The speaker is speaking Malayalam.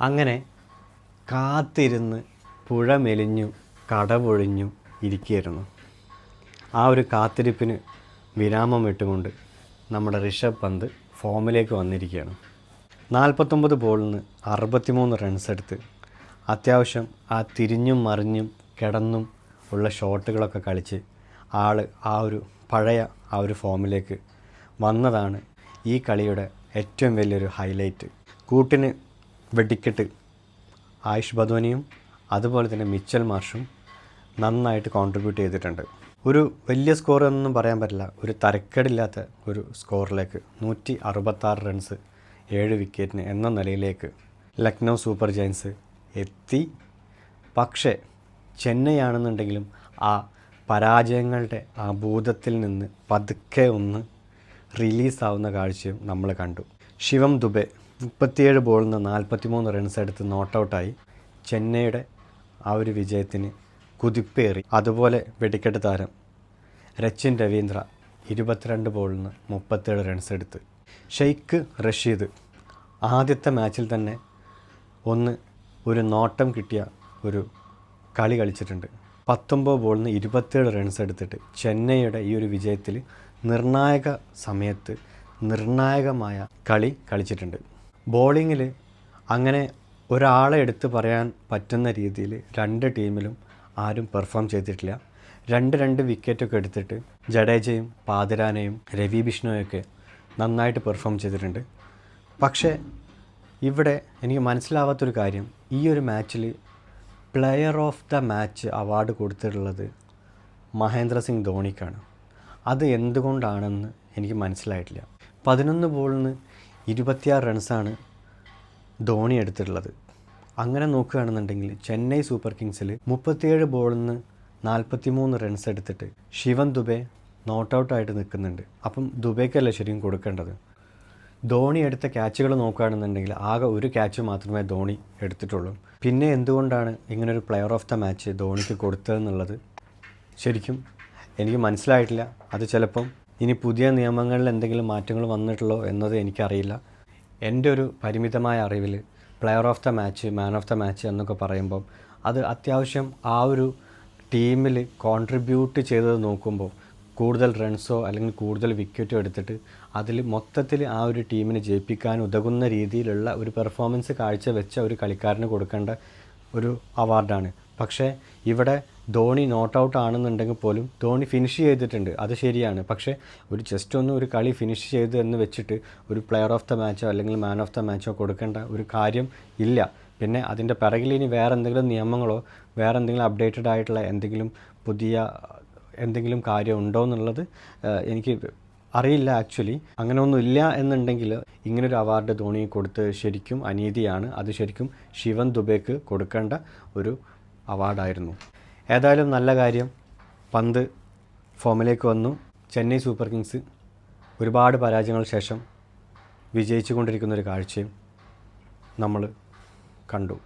അങ്ങനെ കാത്തിരുന്ന് പുഴ മെലിഞ്ഞു കടപൊഴിഞ്ഞു ഇരിക്കുകയായിരുന്നു. ആ ഒരു കാത്തിരിപ്പിന് വിരാമം ഇട്ടുകൊണ്ട് നമ്മുടെ ഋഷഭ് പന്ത് ഫോമിലേക്ക് വന്നിരിക്കുകയാണ്. 49 ബോളിൽ നിന്ന് 63 റൺസ് എടുത്ത് അത്യാവശ്യം ആ തിരിഞ്ഞും മറിഞ്ഞും കിടന്നും ഉള്ള ഷോട്ടുകളൊക്കെ കളിച്ച് ആ ഒരു പഴയ ആ ഒരു ഫോമിലേക്ക് വന്നതാണ് ഈ കളിയുടെ ഏറ്റവും വലിയൊരു ഹൈലൈറ്റ്. കൂട്ടിന് വെടിക്കെട്ട് ആയുഷ് ബദ്വനിയും അതുപോലെ തന്നെ മിച്ചൽ മാർഷും നന്നായിട്ട് കോൺട്രിബ്യൂട്ട് ചെയ്തിട്ടുണ്ട്. ഒരു വലിയ സ്കോർ എന്നൊന്നും പറയാൻ പറ്റില്ല, ഒരു തരക്കേടില്ലാത്ത ഒരു സ്കോറിലേക്ക് 166 റൺസ് 7 വിക്കറ്റിന് എന്ന നിലയിലേക്ക് ലക്നൗ സൂപ്പർ ജയൻസ് എത്തി. പക്ഷേ ചെന്നൈ ആണെന്നുണ്ടെങ്കിലും ആ പരാജയങ്ങളുടെ ആ ഭൂതത്തിൽ നിന്ന് പതുക്കെ ഒന്ന് റിലീസാവുന്ന കാഴ്ചയും നമ്മൾ കണ്ടു. ശിവം ദുബെ 37 ബോളിൽ നിന്ന് 43 റൺസ് എടുത്ത് നോട്ടൗട്ടായി ചെന്നൈയുടെ ആ ഒരു വിജയത്തിന് കുതിപ്പേറി. അതുപോലെ വെടിക്കെട്ട് താരം രച്ചിൻ രവീന്ദ്ര 22 ബോളിൽ നിന്ന് 37 റൺസ് എടുത്ത്. ഷെയ്ഖ് റഷീദ് ആദ്യത്തെ മാച്ചിൽ തന്നെ ഒരു നോട്ടം കിട്ടിയ ഒരു കളി കളിച്ചിട്ടുണ്ട്. 19 ബോളിൽ നിന്ന് 27 റൺസ് എടുത്തിട്ട് ചെന്നൈയുടെ ഈ ഒരു വിജയത്തിൽ നിർണായക സമയത്ത് നിർണായകമായ കളി കളിച്ചിട്ടുണ്ട്. ബോളിങ്ങിൽ അങ്ങനെ ഒരാളെ എടുത്ത് പറയാൻ പറ്റുന്ന രീതിയിൽ രണ്ട് ടീമിലും ആരും പെർഫോം ചെയ്തിട്ടില്ല. 2 വിക്കറ്റൊക്കെ എടുത്തിട്ട് ജഡേജയും പാതിരാനയും രവി ബിഷ്ണോയൊക്കെ നന്നായിട്ട് പെർഫോം ചെയ്തിട്ടുണ്ട്. പക്ഷേ ഇവിടെ എനിക്ക് മനസ്സിലാവാത്തൊരു കാര്യം, ഈ ഒരു മാച്ചിൽ player of the match award കൊടുത്തിട്ടുള്ളത് മഹേന്ദ്ര സിംഗ് ധോണിക്കാണ്. അത് എന്തുകൊണ്ടാണെന്ന് എനിക്ക് മനസ്സിലായിട്ടില്ല. 11 ബോളിൽ നിന്ന് 26 റൺസാണ് ധോണി എടുത്തിട്ടുള്ളത്. അങ്ങനെ നോക്കുകയാണെന്നുണ്ടെങ്കിൽ ചെന്നൈ സൂപ്പർ കിങ്സിൽ 37 ബോളിൽ നിന്ന് 43 റൺസ് എടുത്തിട്ട് ശിവൻ ദുബെ നോട്ടൗട്ടായിട്ട് നിൽക്കുന്നുണ്ട്. അപ്പം ദുബൈക്കല്ല ശരിക്കും കൊടുക്കേണ്ടത്. ധോണി എടുത്ത ക്യാച്ചുകൾ നോക്കുകയാണെന്നുണ്ടെങ്കിൽ ആകെ ഒരു ക്യാച്ച് മാത്രമേ ധോണി എടുത്തിട്ടുള്ളൂ. പിന്നെ എന്തുകൊണ്ടാണ് ഇങ്ങനൊരു പ്ലെയർ ഓഫ് ദ മാച്ച് ധോണിക്ക് കൊടുത്തതെന്നുള്ളത് ശരിക്കും എനിക്ക് മനസ്സിലായിട്ടില്ല. അത് ചിലപ്പം ഇനി പുതിയ നിയമങ്ങളിൽ എന്തെങ്കിലും മാറ്റങ്ങൾ വന്നിട്ടുള്ളോ എന്നത് എനിക്കറിയില്ല. എൻ്റെ ഒരു പരിമിതമായ അറിവിൽ player of the match, man of the match എന്നൊക്കെ പറയുമ്പം അത് അത്യാവശ്യം ആ ഒരു ടീമിൽ കോൺട്രിബ്യൂട്ട് ചെയ്തത് നോക്കുമ്പോൾ കൂടുതൽ റൺസോ അല്ലെങ്കിൽ കൂടുതൽ വിക്കറ്റോ എടുത്തിട്ട് അതിൽ മൊത്തത്തിൽ ആ ഒരു ടീമിനെ ജയിപ്പിക്കാൻ ഉതകുന്ന രീതിയിലുള്ള ഒരു പെർഫോമൻസ് കാഴ്ചവെച്ച ഒരു കളിക്കാരന് കൊടുക്കേണ്ട ഒരു അവാർഡാണ്. പക്ഷേ ഇവിടെ ധോണി നോട്ട് ഔട്ട് ആണെന്നുണ്ടെങ്കിൽ പോലും ധോണി ഫിനിഷ് ചെയ്തിട്ടുണ്ട്, അത് ശരിയാണ്. പക്ഷേ ഒരു കളി ഫിനിഷ് ചെയ്തു എന്ന് വെച്ചിട്ട് ഒരു പ്ലെയർ ഓഫ് ദ മാച്ചോ അല്ലെങ്കിൽ മാൻ ഓഫ് ദ മാച്ചോ കൊടുക്കേണ്ട ഒരു കാര്യം ഇല്ല. പിന്നെ അതിൻ്റെ പിറകിൽ ഇനി വേറെ എന്തെങ്കിലും നിയമങ്ങളോ വേറെ എന്തെങ്കിലും അപ്ഡേറ്റഡ് ആയിട്ടുള്ള പുതിയ എന്തെങ്കിലും കാര്യം ഉണ്ടോ എന്നുള്ളത് എനിക്ക് അറിയില്ല. ആക്ച്വലി അങ്ങനെ ഒന്നും ഇല്ല എന്നുണ്ടെങ്കിൽ ഇങ്ങനൊരു അവാർഡ് ധോണി കൊടുത്ത് ശരിക്കും അനീതിയാണ്. അത് ശരിക്കും ശിവൻ ദുബെക്ക് കൊടുക്കേണ്ട ഒരു അവാർഡായിരുന്നു. ഏതായാലും നല്ല കാര്യം, പന്ത് ഫോമിലേക്ക് വന്നു. ചെന്നൈ സൂപ്പർ കിങ്സ് ഒരുപാട് പരാജയങ്ങൾക്ക് ശേഷം വിജയിച്ചു കൊണ്ടിരിക്കുന്നൊരു കാഴ്ചയും നമ്മൾ കണ്ടു.